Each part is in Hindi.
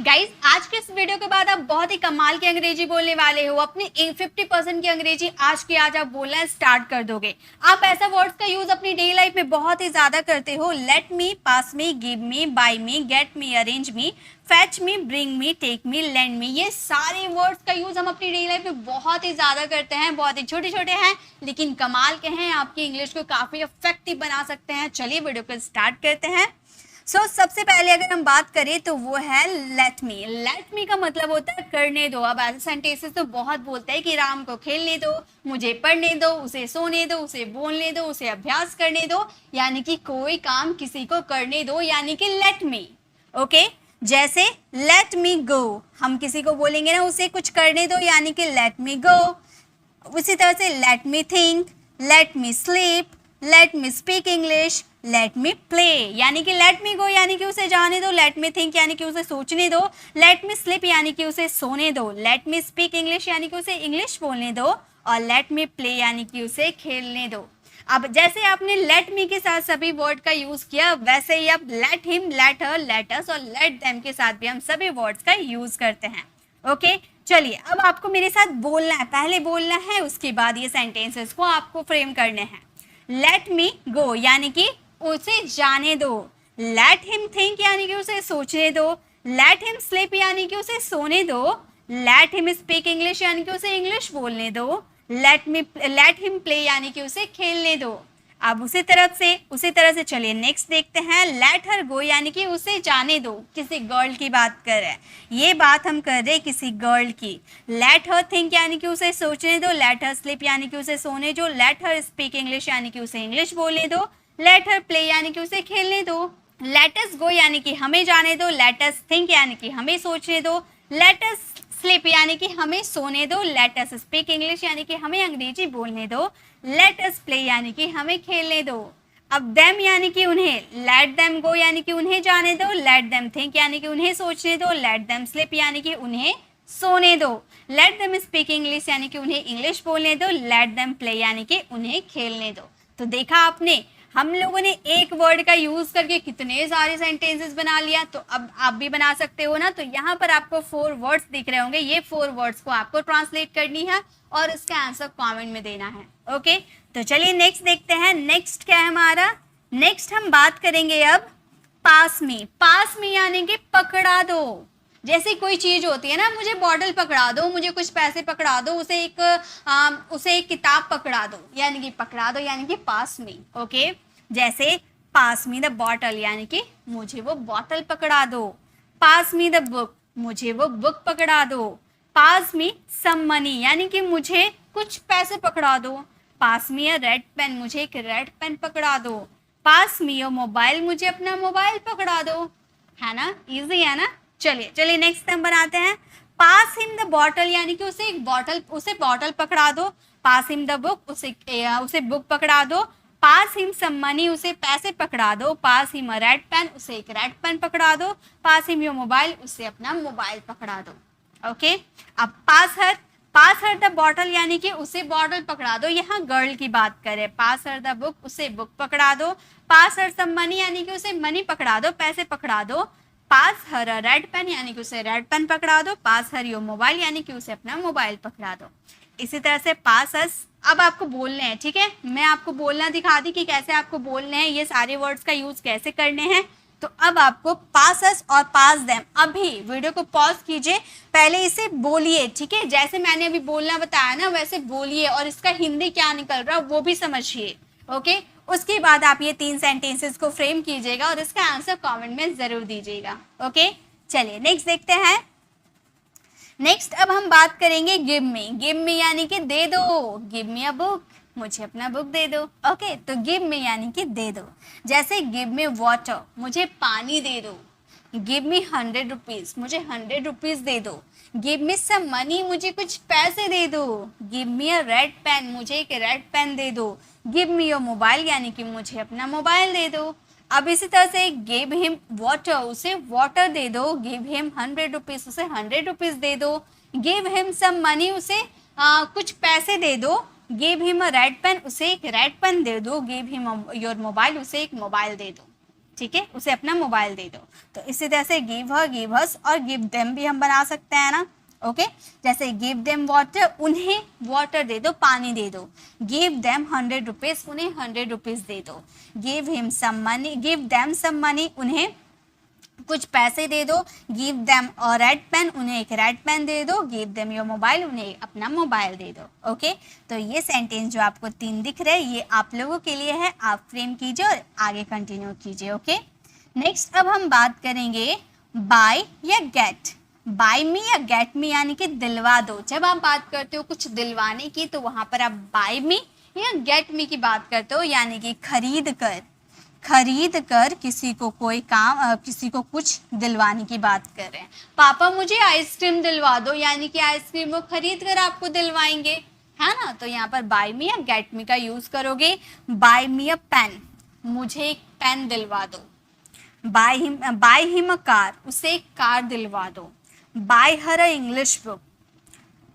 गाइज आज के इस वीडियो के बाद आप बहुत ही कमाल की अंग्रेजी बोलने वाले हो। अपनी 50% की अंग्रेजी आज की आज आप बोलना स्टार्ट कर दोगे। आप ऐसा वर्ड्स का यूज अपनी डेली लाइफ में बहुत ही ज्यादा करते हो। Let me, pass me, give me, buy me, get me, arrange me, fetch me, bring me, take me, land me, ये सारे वर्ड्स का यूज हम अपनी डेली लाइफ में बहुत ही ज्यादा करते हैं। बहुत ही छोटे छोटे हैं लेकिन कमाल के हैं, आपकी इंग्लिश को काफी इफेक्टिव बना सकते हैं। चलिए वीडियो को स्टार्ट करते हैं। सबसे पहले अगर हम बात करें तो वो है लेट मी। लेट मी का मतलब होता है करने दो। अब ऐसे सेंटेंसेस तो बहुत बोलते हैं कि राम को खेलने दो, मुझे पढ़ने दो, उसे सोने दो, उसे बोलने दो, उसे अभ्यास करने दो, यानी कि कोई काम किसी को करने दो, यानी कि लेट मी। ओके, जैसे लेट मी गो, हम किसी को बोलेंगे ना उसे कुछ करने दो, यानी कि लेट मी गो। उसी तरह से let me think, let me sleep, let me speak English, let me play, यानी कि लेट मी गो यानी कि उसे जाने दो, लेट मी थिंक यानी कि उसे सोचने दो, लेट मी स्लीप यानी कि उसे सोने दो, लेट मी स्पीक इंग्लिश यानी कि उसे इंग्लिश बोलने दो, और लेट मी प्ले यानी कि उसे खेलने दो। अब जैसे आपने लेट मी के साथ सभी वर्ड का यूज किया, वैसे ही आप let him, let her, let us और लेट देम के साथ भी हम सभी वर्ड्स का यूज करते हैं। ओके, चलिए अब आपको मेरे साथ बोलना है, पहले बोलना है, उसके बाद ये सेंटेंसेस को आपको फ्रेम करने हैं। लेट मी गो यानी कि उसे जाने दो, लेट हिम थिंक यानी कि उसे सोचने दो, लेट हिम स्लीप यानी कि उसे सोने दो, लेट हिम स्पीक इंग्लिश यानी कि उसे इंग्लिश बोलने दो, लेट हिम प्ले यानी कि उसे खेलने दो। अब उसी तरह से चलिए नेक्स्ट देखते हैं। लेट हर गो यानी कि उसे जाने दो, किसी गर्ल की बात कर रहे हैं, ये बात हम कर रहे हैं किसी गर्ल की। लेट हर थिंक यानी कि उसे सोचने दो, लेट हर स्लीप यानी कि उसे सोने दो, लेट हर स्पीक इंग्लिश यानी कि उसे इंग्लिश बोलने दो, लेट हर प्ले यानी कि उसे खेलने दो, लेट अस गो यानी कि हमें जाने दो, लेट अस थिंक यानी कि हमें सोचने दो, लेट अस स्लीप यानी कि हमें सोने दो, लेट अस स्पीक इंग्लिश यानी कि हमें अंग्रेजी बोलने दो, लेट अस प्ले यानी कि हमें खेलने दो। अब देम यानी कि उन्हें, लेट देम गो यानी कि उन्हें जाने दो, लेट देम थिंक यानी कि उन्हें सोचने दो, लेट देम स्लीप यानी कि उन्हें सोने दो, लेट देम स्पीक इंग्लिश यानी कि उन्हें इंग्लिश बोलने दो, लेट देम प्ले यानी कि उन्हें खेलने दो। तो देखा आपने, हम लोगों ने एक वर्ड का यूज करके कितने सारे सेंटेंसेस बना लिया। तो अब आप भी बना सकते हो ना। तो यहाँ पर आपको 4 वर्ड्स दिख रहे होंगे, ये 4 वर्ड्स को आपको ट्रांसलेट करनी है और इसका आंसर कमेंट में देना है। ओके, तो चलिए नेक्स्ट देखते हैं। नेक्स्ट क्या है हमारा, नेक्स्ट हम बात करेंगे अब पास में। पास में यानी कि पकड़ा दो। जैसे कोई चीज होती है ना, मुझे बॉटल पकड़ा दो, मुझे कुछ पैसे पकड़ा दो, उसे एक किताब पकड़ा दो, यानी कि पकड़ा दो यानी कि पास में। ओके, जैसे पास मी द बॉटल यानी कि मुझे वो बॉटल पकड़ा दो, पास मी द बुक, मुझे वो बुक पकड़ा दो, पास मी सम मनी यानी कि मुझे कुछ पैसे पकड़ा दो, पास मी अ रेड पेन, मुझे एक रेड पेन पकड़ा दो, पास मी अ मोबाइल, मुझे अपना मोबाइल पकड़ा दो। है ना, इजी है ना। चलिए नेक्स्ट हम बनाते हैं। पास हिम द बॉटल यानी कि उसे बॉटल पकड़ा दो, पास हिम द बुक, उसे बुक पकड़ा दो, पास हिम सम मनी, उसे पैसे पकड़ा दो, पास हिम अ रेड पेन, उसे एक रेड पेन पकड़ा दो, पास हिम योर मोबाइल, उसे अपना मोबाइल पकड़ा दो। ओके, अब पास हर द बॉटल यानी कि उसे बॉटल पकड़ा दो, यहाँ गर्ल की बात करें। पास हर द बुक, उसे बुक पकड़ा दो, पास हर सम मनी यानी कि उसे मनी पकड़ा दो, पैसे पकड़ा दो, पास हर अ रेड पेन यानी कि उसे रेड पेन पकड़ा दो, पास हर योर मोबाइल यानी कि उसे अपना मोबाइल पकड़ा दो। इसी तरह से पास अस अब आपको बोलने हैं, ठीक है। मैं आपको बोलना दिखा दी कि कैसे आपको बोलने हैं, ये सारे वर्ड्स का यूज कैसे करने हैं। तो अब आपको पास अस और पास देम, अभी वीडियो को पॉज कीजिए, पहले इसे बोलिए, ठीक है। जैसे मैंने अभी बोलना बताया ना वैसे बोलिए, और इसका हिंदी क्या निकल रहा है वो भी समझिए। ओके, उसके बाद आप ये 3 सेंटेंसेस को फ्रेम कीजिएगा और इसका आंसर कमेंट में जरूर दीजिएगा। ओके, चलिए नेक्स्ट देखते हैं। नेक्स्ट अब हम बात करेंगे गिव मी। गिव मी यानी कि दे दो, गिव मी अ बुक, मुझे अपना बुक दे दो। ओके, तो गिव मी यानी कि दे दो। जैसे गिव मी वाटर, मुझे पानी दे दो, गिव मी 100 रुपीज, मुझे 100 रुपीज दे दो, गिव मी सम मनी, मुझे कुछ पैसे दे दो, गिव मी अ रेड पेन, मुझे एक रेड पेन दे दो, गिव मी योर मोबाइल यानी कि मुझे अपना मोबाइल दे दो। अब इसी तरह से गिव हिम वाटर, उसे वाटर दे दो, गिव हिम 100 रुपीज, उसे 100 रुपीज दे दो, गिव हिम सम मनी, उसे कुछ पैसे दे दो, give him a red pen, उसे एक रेड पेन दे दो, गिव हिम योर मोबाइल, उसे एक मोबाइल दे दो। ठीक है, उसे अपना मोबाइल दे दो। तो इसी तरह से गिव हर, गिव हस और गिव देम भी हम बना सकते हैं ना। ओके, जैसे गिव देम वाटर, उन्हें वाटर दे दो, पानी दे दो। गिव देम 100 रुपीज, उन्हें 100 रुपीज दे दो। Give him some money, give them some money, उन्हें कुछ पैसे दे दो। Give them a red pen, उन्हें एक रेड पेन दे दो। गिव देम योर मोबाइल, उन्हें अपना मोबाइल दे दो। ओके, तो ये सेंटेंस जो आपको 3 दिख रहे हैं ये आप लोगों के लिए है, आप फ्रेम कीजिए और आगे कंटिन्यू कीजिए। ओके, नेक्स्ट अब हम बात करेंगे बाय या गेट। बाय मी या गेट मी यानी कि दिलवा दो। जब आप बात करते हो कुछ दिलवाने की तो वहां पर आप बाय मी या गेट मी की बात करते हो, यानी कि खरीद कर किसी को कोई काम, किसी को कुछ दिलवाने की बात कर रहे हैं। पापा मुझे आइसक्रीम दिलवा दो, यानी कि आइसक्रीम वो खरीद कर आपको दिलवाएंगे, है ना। तो यहाँ पर बाय मी या गेट मी का यूज करोगे। बाय मी अ पेन, मुझे एक पेन दिलवा दो। बाय हिम अ कार, उसे एक कार दिलवा दो। Bye her a English book,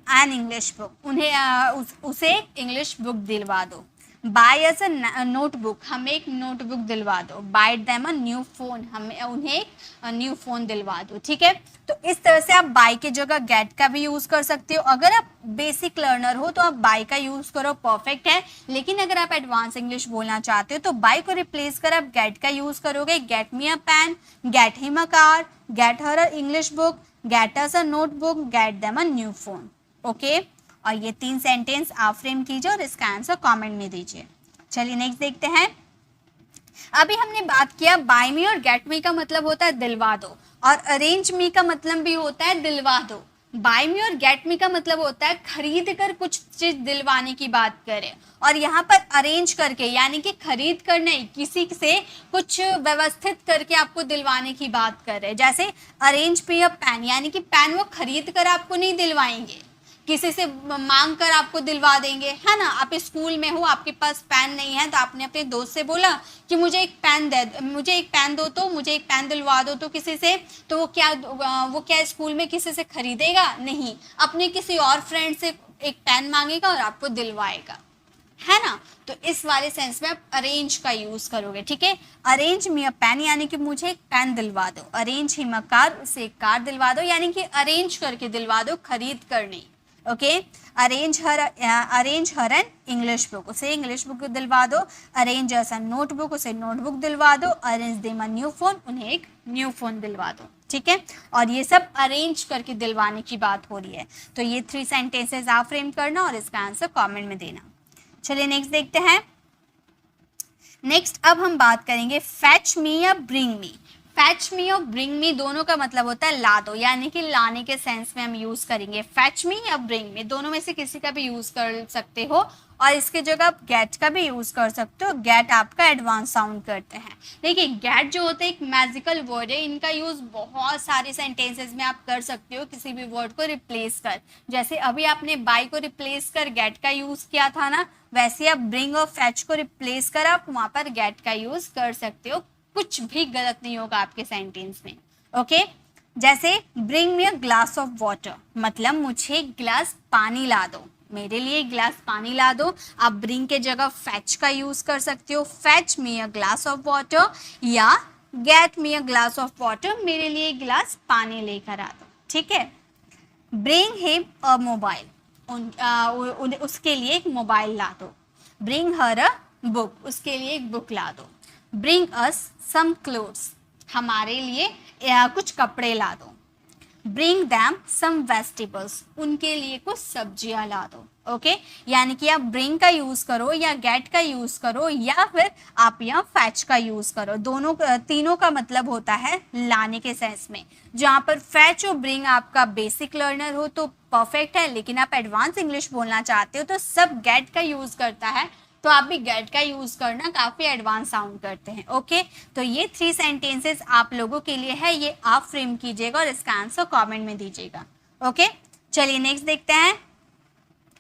an English book, उसे इंग्लिश बुक दिलवा दो। बाय एज अ नोटबुक, हमें एक नोटबुक दिलवा दो। Bye them a new phone, उन्हें एक न्यू फोन दिलवा दो। ठीक है, तो इस तरह से आप बाय की जगह गेट का भी यूज कर सकते हो। अगर आप बेसिक लर्नर हो तो आप बाय का यूज करो, परफेक्ट है। लेकिन अगर आप एडवांस इंग्लिश बोलना चाहते हो तो बाय को रिप्लेस कर आप गेट का यूज करोगे। Get me a pen, get him a car, get her a English book, get us a notebook, get them a new phone. Okay, और ये 3 सेंटेंस आप फ्रेम कीजिए और इसका आंसर कमेंट में दीजिए। चलिए नेक्स्ट देखते हैं। अभी हमने बात किया बाय मी और गेट मी का मतलब होता है दिलवा दो, और अरेंज मी का मतलब भी होता है दिलवा दो। बाय मी और गेट मी का मतलब होता है खरीद कर कुछ चीज दिलवाने की बात करें, और यहाँ पर अरेंज करके यानी कि खरीद कर नहीं, किसी से कुछ व्यवस्थित करके आपको दिलवाने की बात कर रहे हैं। जैसे अरेंज मी अ पेन, यानी कि पेन वो खरीद कर आपको नहीं दिलवाएंगे, किसी से मांग कर आपको दिलवा देंगे, है ना। आप स्कूल में हो, आपके पास पेन नहीं है तो आपने अपने दोस्त से बोला कि मुझे एक पेन दो, तो मुझे एक पेन दिलवा दो तो किसी से, तो वो क्या स्कूल में किसी से खरीदेगा नहीं, अपने किसी और फ्रेंड से एक पेन मांगेगा और आपको दिलवाएगा, है ना। तो इस वाले सेंस में आप अरेंज का यूज करोगे। ठीक है, अरेंज मी अ पेन यानी कि मुझे एक पेन दिलवा दो। अरेंज हिम अ कार, उसे एक कार दिलवा दो, यानी कि अरेंज करके दिलवा दो, खरीद कर नहीं। Okay, arrange her an English book, उसे इंग्लिश बुक दिलवा दो। अरेंज अस अ नोटबुक, उसे नोटबुक दिलवा दो। Arrange them a new phone, उन्हें एक न्यू फोन दिलवा दो। ठीक है, और ये सब अरेंज करके दिलवाने की बात हो रही है। तो ये 3 सेंटेंसेस आप फ्रेम करना और इसका आंसर कमेंट में देना। चलिए नेक्स्ट देखते हैं। नेक्स्ट अब हम बात करेंगे फैच मी या ब्रिंग मी। फैच मी और ब्रिंग मी दोनों का मतलब होता है ला दो, यानी कि लाने के सेंस में हम यूज करेंगे। फैच मी या ब्रिंग मी दोनों में से किसी का भी यूज कर सकते हो, और इसके जगह आप गेट का भी यूज कर सकते हो। गेट आपका एडवांस साउंड करते हैं। देखिए गेट जो होता है एक मैजिकल वर्ड है, इनका यूज बहुत सारे सेंटेंसेस में आप कर सकते हो किसी भी वर्ड को रिप्लेस कर। जैसे अभी आपने बाय को रिप्लेस कर गेट का यूज किया था ना, वैसे आप ब्रिंग और फैच को रिप्लेस कर आप वहां पर गेट का यूज कर सकते हो। कुछ भी गलत नहीं होगा आपके सेंटेंस में। ओके, जैसे bring me a glass of water, मतलब मुझे एक गिलास पानी ला दो, मेरे लिए एक गिलास पानी ला दो। आप ब्रिंग के जगह फैच का यूज कर सकते हो। Fetch me a glass of water, या get me a glass of water, मेरे लिए एक गिलास पानी लेकर आ दो। ठीक है, ब्रिंग हिम अ मोबाइल, उसके लिए एक मोबाइल ला दो। ब्रिंग हर अ बुक, उसके लिए एक बुक ला दो। ब्रिंग अस सम क्लोथ्स, हमारे लिए कुछ कपड़े ला दो। ब्रिंग दैम सम वेजिटेबल्स, उनके लिए कुछ सब्जियां ला दो। ओके, यानी कि आप ब्रिंग का यूज करो या गेट का यूज करो या फिर आप यहाँ फैच का यूज करो, दोनों तीनों का मतलब होता है लाने के सेंस में। जहाँ पर फैच और ब्रिंग आपका बेसिक लर्नर हो तो परफेक्ट है, लेकिन आप एडवांस इंग्लिश बोलना चाहते हो तो सब गेट का यूज करता है, तो आप भी गेट का यूज करना, काफी एडवांस साउंड करते हैं। ओके, तो ये 3 सेंटेंसेस आप लोगों के लिए है, ये आप फ्रेम कीजिएगा और इसका आंसर कमेंट में दीजिएगा। ओके, चलिए नेक्स्ट देखते हैं।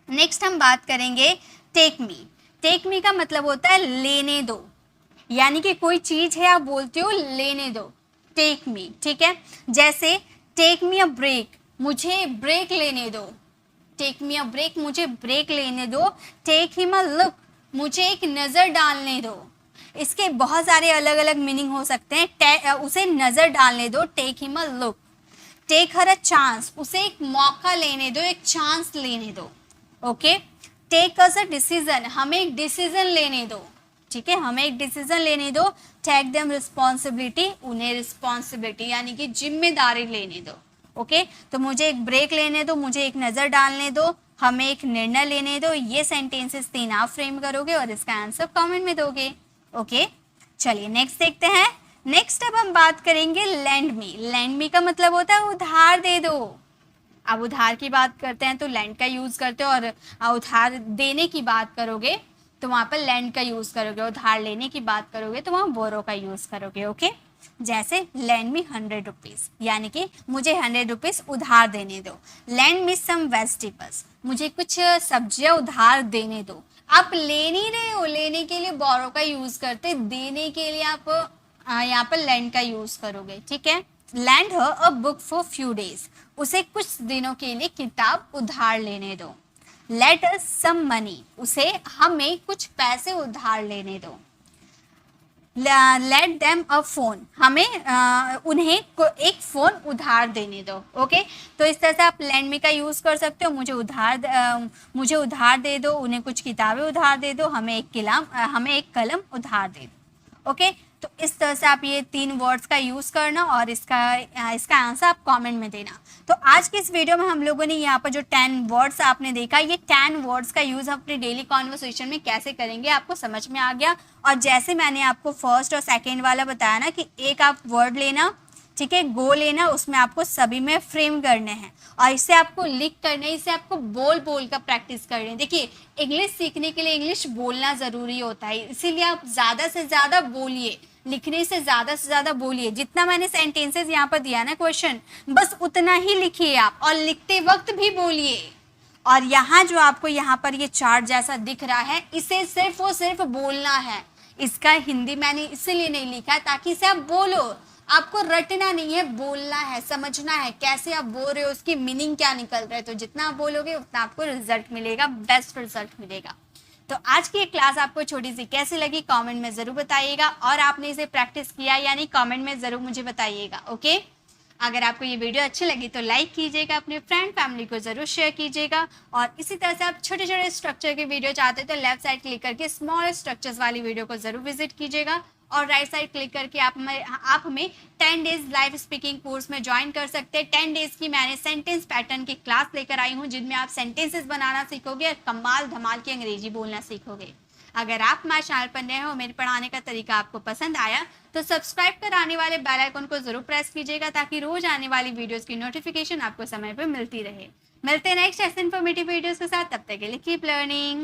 नेक्स्ट हम बात करेंगे टेक मी। टेक मी का मतलब होता है लेने दो, यानी कि कोई चीज है आप बोलते हो लेने दो, टेक मी। ठीक है, जैसे टेक मी अ ब्रेक, मुझे ब्रेक लेने दो। टेक मी अ ब्रेक, मुझे ब्रेक लेने दो। टेक हिम अ लुक, मुझे एक नजर डालने दो। इसके बहुत सारे अलग अलग मीनिंग हो सकते हैं। उसे नजर डालने दो, take him a look. Take her a chance, उसे एक मौका लेने दो, एक चांस लेने दो। Okay, take us a decision, हमें एक डिसीजन लेने दो। ठीक है, हमें एक डिसीजन लेने दो। टेक देम रिस्पॉन्सिबिलिटी, उन्हें रिस्पॉन्सिबिलिटी यानी कि जिम्मेदारी लेने दो। ओके, तो मुझे एक ब्रेक लेने दो, मुझे एक नजर डालने दो, हमें एक निर्णय लेने दो। ये सेंटेंसेस 3 आप फ्रेम करोगे और इसका आंसर कमेंट में दोगे। ओके, चलिए नेक्स्ट देखते हैं। नेक्स्ट अब हम बात करेंगे लैंड मी। लैंड मी का मतलब होता है उधार दे दो। अब उधार की बात करते हैं तो लैंड का यूज करते हो, और उधार देने की बात करोगे तो वहां पर लैंड का यूज करोगे। उधार लेने की बात करोगे तो वहां बोरो का यूज करोगे। ओके, जैसे लैंड मी 100 रुपीज, यानी कि मुझे 100 रुपीज उधार देने दो। लैंड मी सम वेजिटेबल्स, मुझे कुछ सब्जियां उधार देने दो। आप ले नहीं रहे हो, लेने के लिए बोरो का यूज करते, देने के लिए आप यहाँ पर लैंड का यूज करोगे। ठीक है, land her a book for few days, उसे कुछ दिनों के लिए किताब उधार लेने दो। लेट अस सम मनी, उसे हमें कुछ पैसे उधार लेने दो। लेट देम अ फोन, हमें उन्हें एक फोन उधार देने दो। ओके, तो इस तरह से आप लैंड मी का यूज कर सकते हो। मुझे उधार दे दो, उन्हें कुछ किताबें उधार दे दो, हमें एक कलम उधार दे दो। ओके, तो इस तरह से आप ये 3 वर्ड्स का यूज करना और इसका आंसर आप कमेंट में देना। तो आज की इस वीडियो में हम लोगों ने यहाँ पर जो 10 वर्ड्स आपने देखा, ये 10 वर्ड्स का यूज अपने डेली कॉन्वर्सेशन में कैसे करेंगे आपको समझ में आ गया। और जैसे मैंने आपको फर्स्ट और सेकेंड वाला बताया ना कि एक आप वर्ड लेना, ठीक है, गो लेना, उसमें आपको सभी में फ्रेम करने हैं और इसे आपको लिख करने, इसे आपको बोल बोल कर प्रैक्टिस करनी है। देखिए, इंग्लिश सीखने के लिए इंग्लिश बोलना ज़रूरी होता है, इसीलिए आप ज़्यादा से ज़्यादा बोलिए, लिखने से ज़्यादा बोलिए। जितना मैंने सेंटेंसेस यहाँ पर दिया ना क्वेश्चन, बस उतना ही लिखिए आप, और लिखते वक्त भी बोलिए। और यहाँ जो आपको यहाँ पर ये चार्ट जैसा दिख रहा है, इसे सिर्फ और सिर्फ बोलना है। इसका हिंदी मैंने इसीलिए नहीं लिखा है ताकि इसे आप बोलो, आपको रटना नहीं है, बोलना है, समझना है कैसे आप बोल रहे हो, उसकी मीनिंग क्या निकल रहा है। तो जितना आप बोलोगे उतना आपको रिजल्ट मिलेगा, बेस्ट रिजल्ट मिलेगा। तो आज की ये क्लास आपको छोटी सी कैसी लगी कमेंट में जरूर बताइएगा, और आपने इसे प्रैक्टिस किया यानी कमेंट में जरूर मुझे बताइएगा। ओके, अगर आपको ये वीडियो अच्छी लगी तो लाइक कीजिएगा, अपने फ्रेंड फैमिली को जरूर शेयर कीजिएगा। और इसी तरह से आप छोटे छोटे स्ट्रक्चर के वीडियो चाहते हैं तो लेफ्ट साइड क्लिक करके स्मॉल स्ट्रक्चर्स वाली वीडियो को जरूर विजिट कीजिएगा, और राइट साइड क्लिक करके आप हमें 10 डेज लाइव स्पीकिंग कोर्स में ज्वाइन कर सकते हैं। 10 डेज की मैंने सेंटेंस पैटर्न की क्लास लेकर आई हूँ, जिनमें आप सेंटेंसेस बनाना सीखोगे और कमाल धमाल की अंग्रेजी बोलना सीखोगे। अगर आप हमारे चैनल पर नए हो, मेरे पढ़ाने का तरीका आपको पसंद आया तो सब्सक्राइब कर आने वाले बेल आइकन को जरूर प्रेस कीजिएगा, ताकि रोज आने वाली वीडियोस की नोटिफिकेशन आपको समय पर मिलती रहे। मिलते हैं नेक्स्ट ऐसे इन्फॉर्मेटिव वीडियोस के साथ, तब तक के लिए कीप लर्निंग।